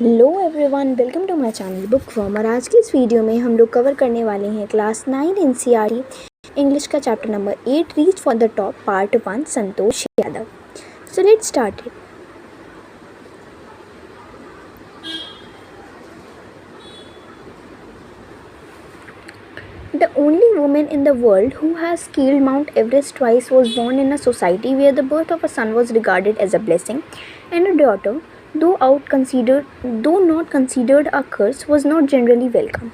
Hello everyone, welcome to my channel bookworm. और आज की इस वीडियो में हम लोग कवर करने वाले हैं क्लास 9 एनसीईआरटी इंग्लिश का chapter number 8 reach for the top part 1 Santosh Yadav. So let's start it. The only woman in the world who has scaled Mount Everest twice was born in a society where the birth of a son was regarded as a blessing, and a daughter, though not considered a curse, was not generally welcome.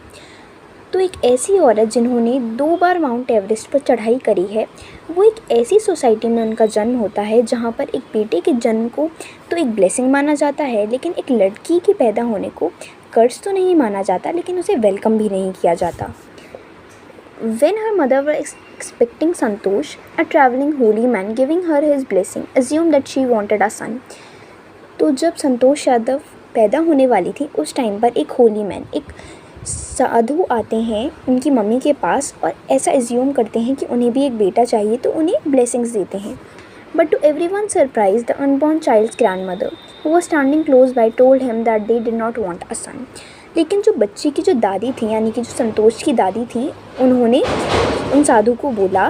तो एक ऐसी औरत जिन्होंने 2 बार mount Everest पर चढ़ाई करी है, वो एक ऐसी सोसाइटी में उनका जन्म होता है जहाँ पर एक बेटे के जन्म को तो एक ब्लेसिंग माना जाता है, लेकिन एक लड़की के पैदा होने को कर्ज तो नहीं माना जाता, लेकिन उसे वेलकम भी नहीं किया जाता। When her mother was expecting Santosh, a traveling holy man giving her his blessing assumed that she wanted a son. तो जब संतोष यादव पैदा होने वाली थी उस टाइम पर एक होली मैन, एक साधु आते हैं उनकी मम्मी के पास और ऐसा एज्यूम करते हैं कि उन्हें भी एक बेटा चाहिए, तो उन्हें ब्लेसिंग्स देते हैं। But to everyone's surprise, the unborn child's grandmother, who was standing close by, told him that they did not want a son. लेकिन जो बच्ची की जो दादी थी, यानी कि जो संतोष की दादी थी, उन्होंने उन साधु को बोला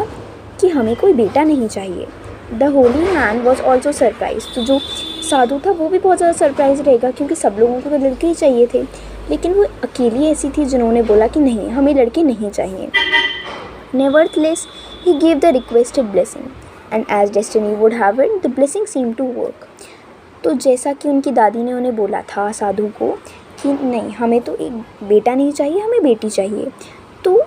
कि हमें कोई बेटा नहीं चाहिए। The Holi man was also surprise. तो जो साधु था वो भी बहुत ज़्यादा सरप्राइज रहेगा, क्योंकि सब लोगों को तो लड़के ही चाहिए थे, लेकिन वो अकेली ऐसी थी जिन्होंने बोला कि नहीं, हमें लड़के नहीं चाहिए। Nevertheless he gave the requested blessing, and as destiny would have it, the blessing seem to work. तो जैसा कि उनकी दादी ने उन्हें बोला था साधु को कि नहीं, हमें तो एक बेटा नहीं चाहिए, हमें बेटी चाहिए, तो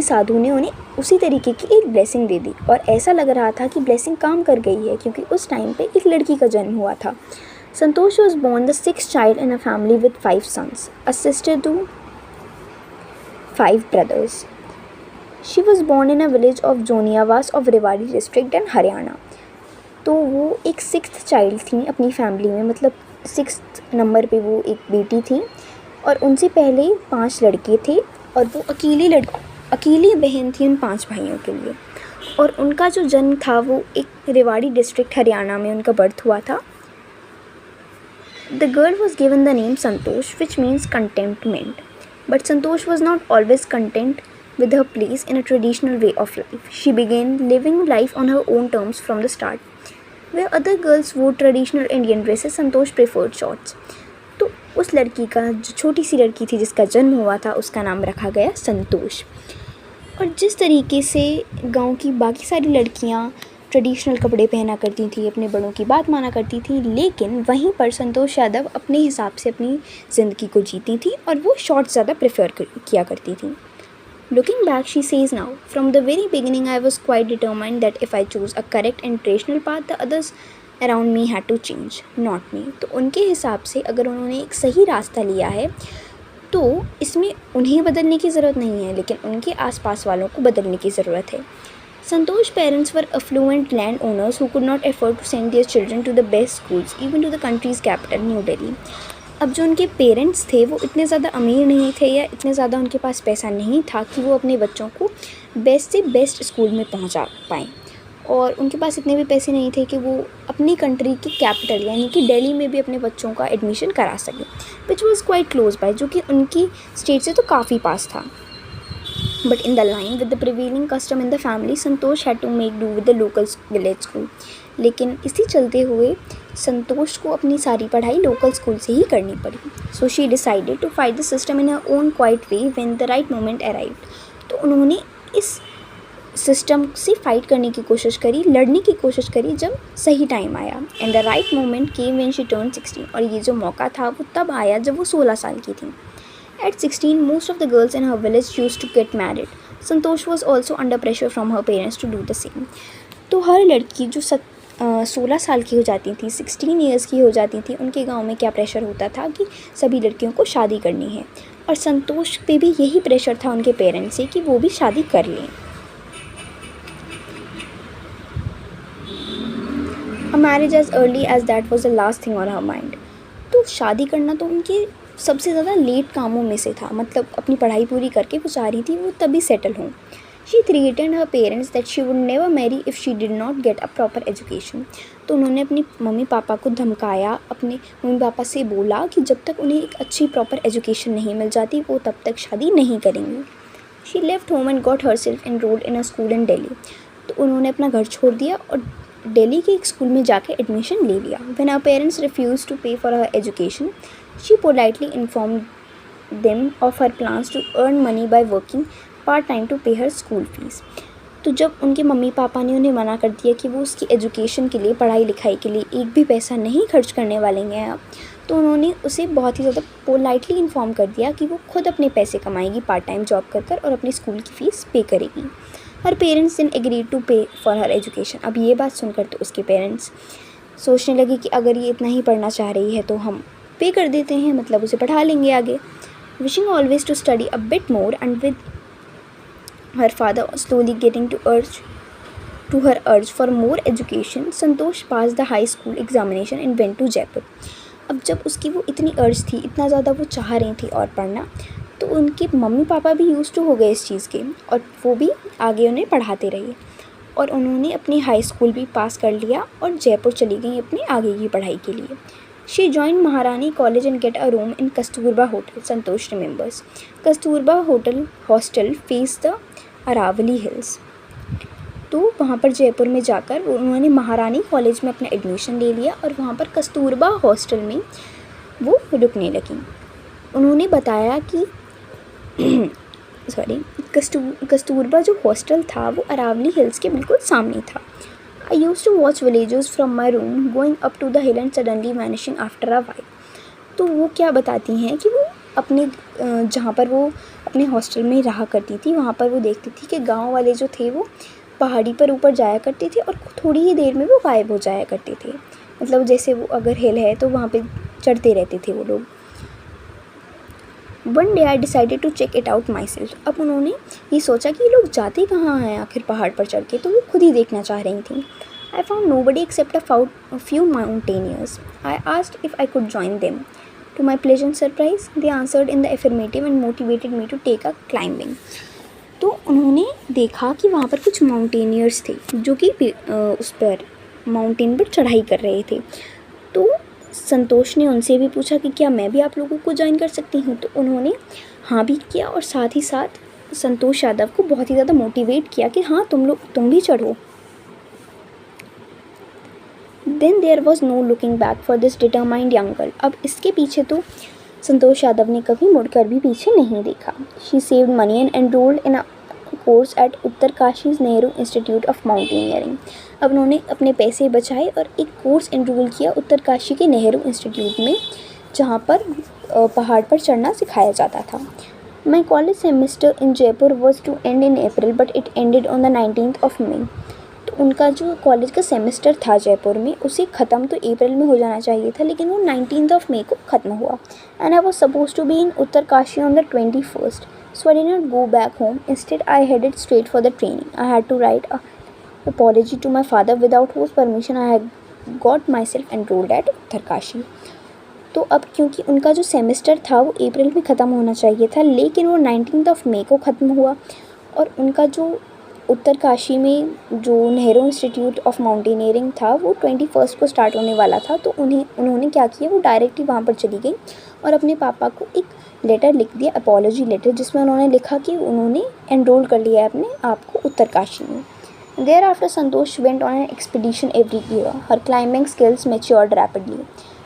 साधु ने उन्हें उसी तरीके की एक ब्लेसिंग दे दी। और ऐसा लग रहा था कि ब्लेसिंग काम कर गई है, क्योंकि उस टाइम पे एक लड़की का जन्म हुआ था। Santosh was born the 6th child in a family with 5 sons, a sister to 5 brothers. She was born in a village of Joniyawas of Rewari district in Haryana. तो वो एक 6th चाइल्ड थी अपनी फैमिली में, मतलब 6th नंबर पे वो एक बेटी थी, और उनसे पहले 5 लड़के थे, और वो अकेली बहन थी उन 5 भाइयों के लिए। और उनका जो जन्म था वो एक रेवाड़ी डिस्ट्रिक्ट हरियाणा में उनका बर्थ हुआ था। The girl was given the name Santosh, which means contentment, but Santosh was not always content with her place in a traditional way of life. She began living life on her own terms from the start. Where other girls wore traditional Indian dresses, Santosh preferred shorts. तो उस लड़की का, जो छोटी सी लड़की थी जिसका जन्म हुआ था, उसका नाम रखा गया संतोष। और जिस तरीके से गांव की बाकी सारी लड़कियां ट्रेडिशनल कपड़े पहना करती थी, अपने बड़ों की बात माना करती थी, लेकिन वहीं पर संतोष यादव अपने हिसाब से अपनी ज़िंदगी को जीती थी और वो शॉर्ट्स ज़्यादा प्रेफर किया करती थी। Looking back, she says now, from the very beginning I was quite determined that if I chose a correct and traditional path, the others around me had to change, not me. तो उनके हिसाब से अगर उन्होंने एक सही रास्ता लिया है तो इसमें उन्हें बदलने की ज़रूरत नहीं है, लेकिन उनके आसपास वालों को बदलने की ज़रूरत है। Santosh parents were affluent landowners who could not afford to send their children to the best schools, even to the country's capital, New Delhi. अब जो उनके पेरेंट्स थे वो इतने ज़्यादा अमीर नहीं थे, या इतने ज़्यादा उनके पास पैसा नहीं था कि वो अपने बच्चों को बेस्ट से बेस्ट स्कूल में पहुंचा पाएँ, और उनके पास इतने भी पैसे नहीं थे कि वो अपनी कंट्री की कैपिटल यानी कि दिल्ली में भी अपने बच्चों का एडमिशन करा सकें, which was quite close by, जो कि उनकी स्टेट से तो काफ़ी पास था। But in the line with the prevailing custom in the family, Santosh had to make do with the local village school. लेकिन इसी चलते हुए संतोष को अपनी सारी पढ़ाई लोकल स्कूल से ही करनी पड़ी। So she decided to fight the system in her own quiet way when the right moment arrived. तो उन्होंने इस सिस्टम से फाइट करने की कोशिश करी, लड़ने की कोशिश करी जब सही टाइम आया। And the right moment came when she turned 16. और ये जो मौका था वो तब आया जब वो 16 साल की थी। At 16, most of the girls in her village used to get married. Santosh was also under pressure from her parents to do the same. तो हर लड़की जो 16 साल की हो जाती थी, 16 ईयर्स की हो जाती थी, उनके गांव में क्या प्रेशर होता था कि सभी लड़कियों को शादी करनी है, और संतोष पे भी यही प्रेशर था उनके पेरेंट्स से कि वो भी शादी कर लें। A marriage as early as that was the last thing on her mind. तो शादी करना तो उनके सबसे ज़्यादा लेट कामों में से था, मतलब अपनी पढ़ाई पूरी करके वो चाह रही थी वो तभी सेटल हों। She threatened her parents that she would never marry if she did not get a proper education. तो उन्होंने अपनी मम्मी पापा को धमकाया, अपने मम्मी पापा से बोला कि जब तक उन्हें एक अच्छी प्रॉपर एजुकेशन नहीं मिल जाती वो तब तक शादी नहीं करेंगी। She left home and got herself enrolled in a school इन दिल्ली। तो उन्होंने अपना घर छोड़ दिया और दिल्ली के एक स्कूल में जाके एडमिशन ले लिया। When her parents refuse to pay for her education, she politely informed them of her plans to earn money by working part time to pay her school fees. तो जब उनके मम्मी पापा ने उन्हें मना कर दिया कि वो उसकी एजुकेशन के लिए, पढ़ाई लिखाई के लिए एक भी पैसा नहीं खर्च करने वाले हैं अब, तो उन्होंने उसे बहुत ही ज़्यादा पोलाइटली इन्फॉर्म कर दिया कि वो खुद अपने पैसे कमाएगी पार्ट टाइम जॉब कर और अपनी स्कूल की फ़ीस पे करेगी। हर parents then agreed to pay for her education. अब ये बात सुनकर तो उसके पेरेंट्स सोचने लगे कि अगर ये इतना ही पढ़ना चाह रही है तो हम पे कर देते हैं, मतलब उसे पढ़ा लेंगे आगे। Wishing always to study a bit more and with her father slowly getting to her urge for more education, Santosh passed the high school examination and went to Jaipur। अब जब उसकी वो इतनी अर्ज थी, इतना ज़्यादा वो चाह रही थी और पढ़ना, तो उनके मम्मी पापा भी यूज टू हो गए इस चीज़ के और वो भी आगे उन्हें पढ़ाते रहे और उन्होंने अपनी हाई स्कूल भी पास कर लिया और जयपुर चली गई अपनी आगे की पढ़ाई के लिए। She join Maharani College and get a room in Kasturba hotel. Santosh remembers Kasturba hostel face the Aravalli Hills. तो वहाँ पर जयपुर में जाकर उन्होंने महारानी कॉलेज में अपना एडमिशन ले लिया और वहाँ पर कस्तूरबा हॉस्टल में वो रुकने लगी। उन्होंने बताया कि कस्तूरबा जो हॉस्टल था वो अरावली हिल्स के बिल्कुल सामने था। I use to watch villages from my room going up to the hill and suddenly vanishing after a while. तो वो क्या बताती हैं कि वो अपने जहाँ पर वो अपने हॉस्टल में रहा करती थी वहाँ पर वो देखती थी कि गांव वाले जो थे वो पहाड़ी पर ऊपर जाया करते थे और थोड़ी ही देर में वो गायब हो जाया करते थे। मतलब जैसे वो अगर हिल है तो वहाँ पे चढ़ते रहते थे वो लोग। One day I decided to check it out myself. अब उन्होंने ये सोचा कि ये लोग जाते कहाँ हैं आखिर पहाड़ पर चढ़ के, तो वो खुद ही देखना चाह रही थी। I found nobody except a few mountaineers. I asked if I could join them. To my pleasant surprise, they answered in the affirmative and motivated me to take a climbing। तो उन्होंने देखा कि वहाँ पर कुछ mountaineers थे जो कि उस पर माउंटेन पर चढ़ाई कर रहे थे। तो संतोष ने उनसे भी पूछा कि क्या मैं भी आप लोगों को ज्वाइन कर सकती हूँ, तो उन्होंने हाँ भी किया और साथ ही साथ संतोष यादव को बहुत ही ज़्यादा मोटिवेट किया कि हाँ तुम भी चढ़ो। Then there was no looking back for this determined young girl। अब इसके पीछे तो संतोष यादव ने कभी मुड़कर भी पीछे नहीं देखा। She saved money and enrolled in a course at Uttarkashi's Nehru institute of mountaineering. अब उन्होंने अपने पैसे बचाए और एक कोर्स एनरोल किया उत्तरकाशी के नेहरू इंस्टीट्यूट में जहाँ पर पहाड़ पर चढ़ना सिखाया जाता था। My college semester in Jaipur was to end in April but it ended on the 19th of May। तो उनका जो कॉलेज का सेमेस्टर था जयपुर में उसे ख़त्म तो अप्रैल में हो जाना चाहिए था, लेकिन वो 19th ऑफ मई को ख़त्म हुआ। And I was suppose to be in Uttarkashi on the 21st, so I did not go back home. Instead I headed straight for the training. I had to write an apology to my father without whose permission I had got myself enrolled at Uttarkashi. तो अब क्योंकि उनका जो semester था वो अप्रैल में ख़त्म होना चाहिए था, लेकिन वो 19th ऑफ मई को ख़त्म हुआ और उनका जो उत्तरकाशी में जो नेहरू इंस्टीट्यूट ऑफ माउंटेनियरिंग था वो 21st को स्टार्ट होने वाला था। तो उन्होंने क्या किया, वो डायरेक्ट ही वहाँ पर चली गई और अपने पापा को एक लेटर लिख दिया, अपॉलजी लेटर, जिसमें उन्होंने लिखा कि उन्होंने एनरोल कर लिया है अपने आप को उत्तरकाशी में। Thereafter Santosh went on an expedition every year. Her climbing skills matured rapidly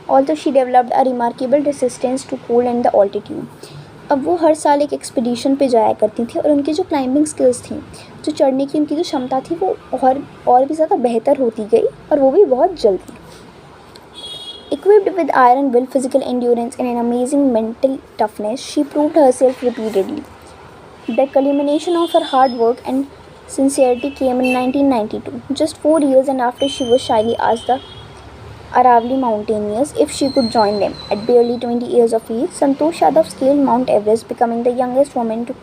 although she developed a remarkable resistance to cold and the altitude. अब वो हर साल एक एक्सपीडिशन पे जाया करती थी और उनकी जो क्लाइंबिंग स्किल्स थी, जो चढ़ने की उनकी जो क्षमता थी, वो और भी ज़्यादा बेहतर होती गई और वो भी बहुत जल्दी। Equipped with iron will, physical endurance and an amazing mental toughness, she proved herself repeatedly. The culmination of her hard work and sincerity came in 1992, just 4 years and after she was shyly asked the Aravali mountaineers if she could join them. At barely 20 years of age, Santosh Yadav scaled Mount Everest, becoming the youngest woman to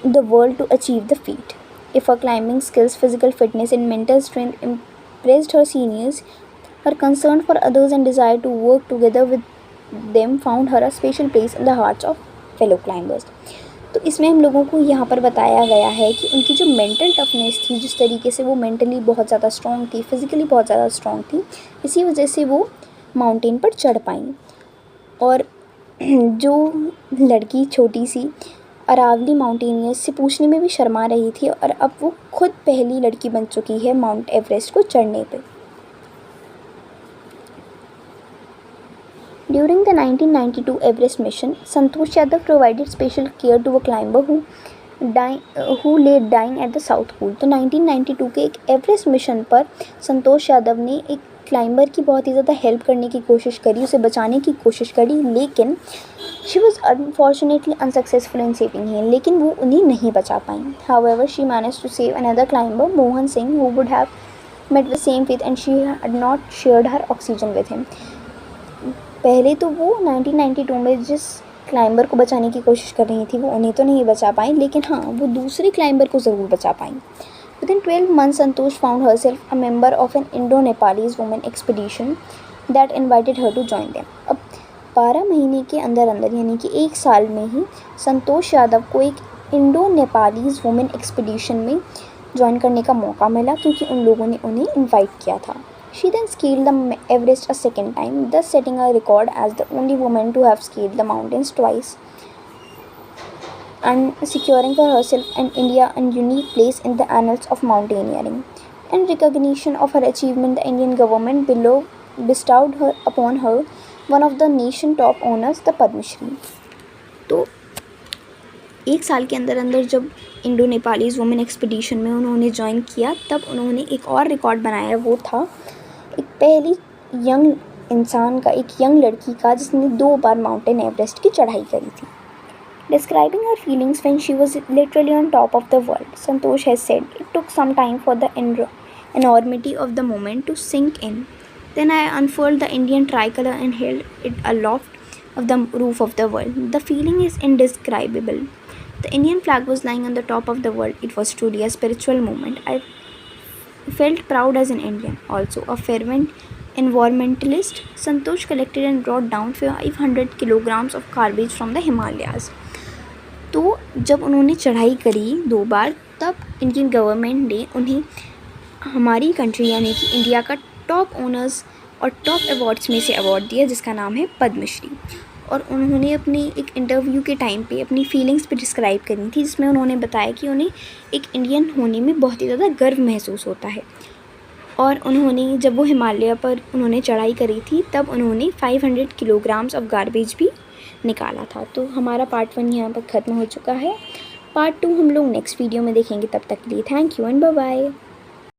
the world to achieve the feat. If her climbing skills, physical fitness, and mental strength impressed her seniors, her concern for others and desire to work together with them found her a special place in the hearts of fellow climbers. तो इसमें हम लोगों को यहाँ पर बताया गया है कि उनकी जो मेंटल टफनेस थी, जिस तरीके से वो मेंटली बहुत ज़्यादा स्ट्रॉन्ग थी, फिज़िकली बहुत ज़्यादा स्ट्रॉन्ग थी, इसी वजह से वो माउंटेन पर चढ़ पाई। और जो लड़की छोटी सी अरावली माउंटेनियर्स से पूछने में भी शर्मा रही थी, और अब वो खुद पहली लड़की बन चुकी है माउंट एवरेस्ट को चढ़ने पे। During the 1992 Everest mission, Santosh Yadav provided special care to a climber who lay dying at the South Pole। तो 1992 के एक एवरेस्ट मिशन पर संतोष यादव ने एक क्लाइंबर की बहुत ही ज़्यादा हेल्प करने की कोशिश करी, उसे बचाने की कोशिश करी, लेकिन she was unfortunately unsuccessful in saving him, लेकिन वो उन्हें नहीं बचा पाई। However she managed to save another climber Mohan Singh who would have met with same fate and she had not shared her oxygen with him। पहले तो वो 1992 में जिस क्लाइंबर को बचाने की कोशिश कर रही थी वो उन्हें तो नहीं बचा पाई, लेकिन हाँ वो दूसरे क्लाइंबर को ज़रूर बचा पाई। Within 12 months, Santosh found herself a member of an Indo-Nepalese women expedition that invited her to join them। अब 12 महीने के अंदर अंदर यानी कि 1 साल में ही संतोष यादव को एक इंडो नेपालीज वुमेन एक्सपीडिशन में ज्वाइन करने का मौका मिला, क्योंकि उन लोगों ने उन्हें इनवाइट किया था। She then scaled the Everest a second time, thus setting a record as the only woman to have scaled the mountains twice and securing for herself and India a unique place in the annals of mountaineering। In recognition of her achievement, the Indian government bestowed upon her one of the nation top honors, the Padma Shri। तो 1 साल के अंदर अंदर जब Indo Nepalese women expedition में उन्होंने join किया, तब उन्होंने एक और रिकॉर्ड बनाया। वो था एक पहली यंग इंसान का, एक यंग लड़की का, जिसने 2 बार माउंटेन एवरेस्ट की चढ़ाई करी थी। Describing her feelings when she was literally on top of the world, Santosh has said, "It took some time for the enormity of the moment to sink in. Then I unfurled the Indian tricolor and held it aloft of the roof of the world. The feeling is indescribable. The Indian flag was lying on the top of the world. It was truly a spiritual moment. I felt proud as an Indian." Also a fervent environmentalist, Santosh collected and brought down 500 kilograms of garbage from the Himalayas। तो जब उन्होंने चढ़ाई करी 2 बार, तब Indian government ने उन्हें हमारी country यानी कि इंडिया का टॉप ऑनर्स और टॉप अवार्ड्स में से अवार्ड दिया, जिसका नाम है पद्मश्री। और उन्होंने अपने एक इंटरव्यू के टाइम पे अपनी फीलिंग्स भी डिस्क्राइब करी थी, जिसमें उन्होंने बताया कि उन्हें एक इंडियन होने में बहुत ही ज़्यादा गर्व महसूस होता है। और उन्होंने जब वो हिमालय पर उन्होंने चढ़ाई करी थी, तब उन्होंने 500 किलोग्राम्स ऑफ गार्बेज भी निकाला था। तो हमारा पार्ट 1 यहाँ पर ख़त्म हो चुका है। पार्ट 2 हम लोग नेक्स्ट वीडियो में देखेंगे। तब तक के लिए thank you and bye bye.